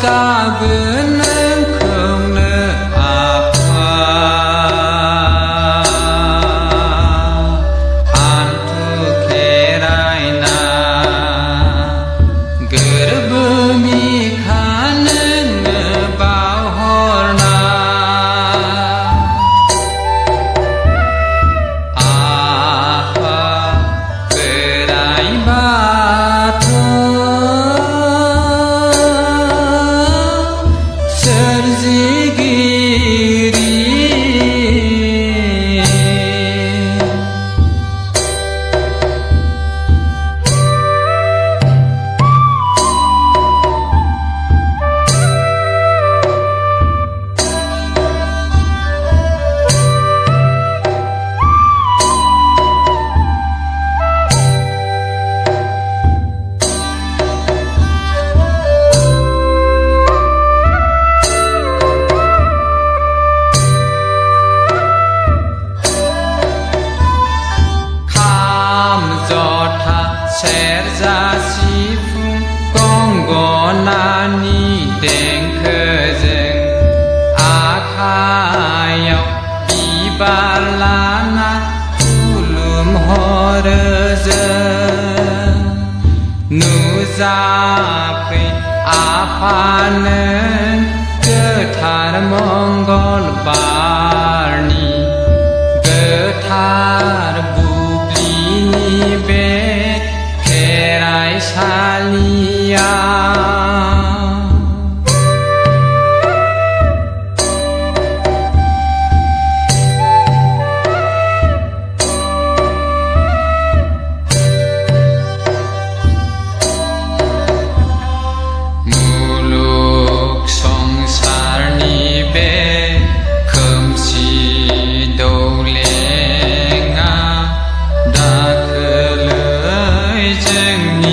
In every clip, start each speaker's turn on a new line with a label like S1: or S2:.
S1: 작은 능콩느 아파 안투케라이나 그르브미 가는 바홀나 아파 그라이바토 세자시풍 공고나니 댕크증 아카역 비발라나 훌룸호르증 누자페 아파는 그탈 몽골 발니 그탈 부블리니 베 살리야 무룩 성살니베 금시 도랭아 다클의 정리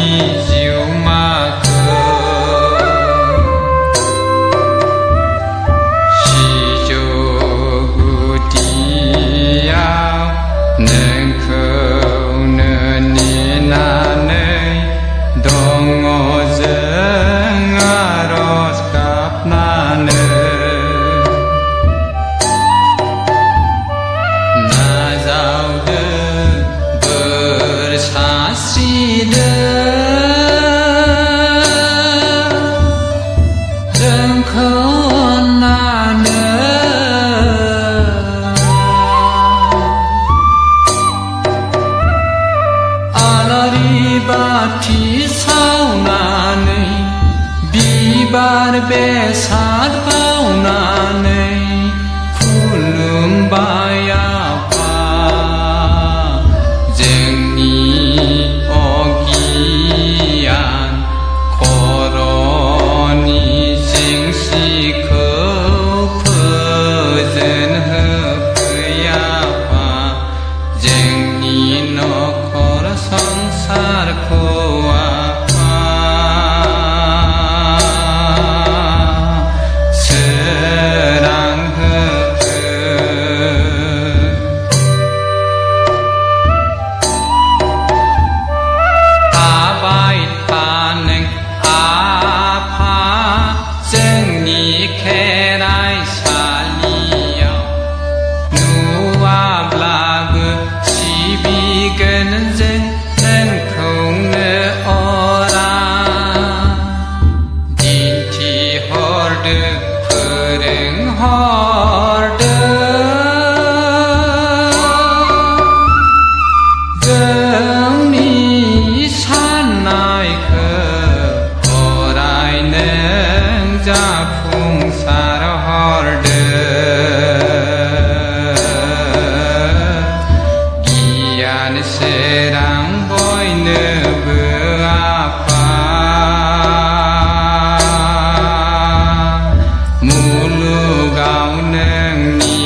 S1: 바티 사우나네 비발 베삿 바우나네 굴름바야파 정니 어기안 코로니 징시크 퍼전 흡야파 정니 너코라 성살 코아파 사랑흐 아바이타는 아파 정니 케라이 살리여 누아블라그 시비그는 정 정리 산나이크 어라이는 자풍 사러헐드 기안 세랑 보이는 아파 물루가우는 니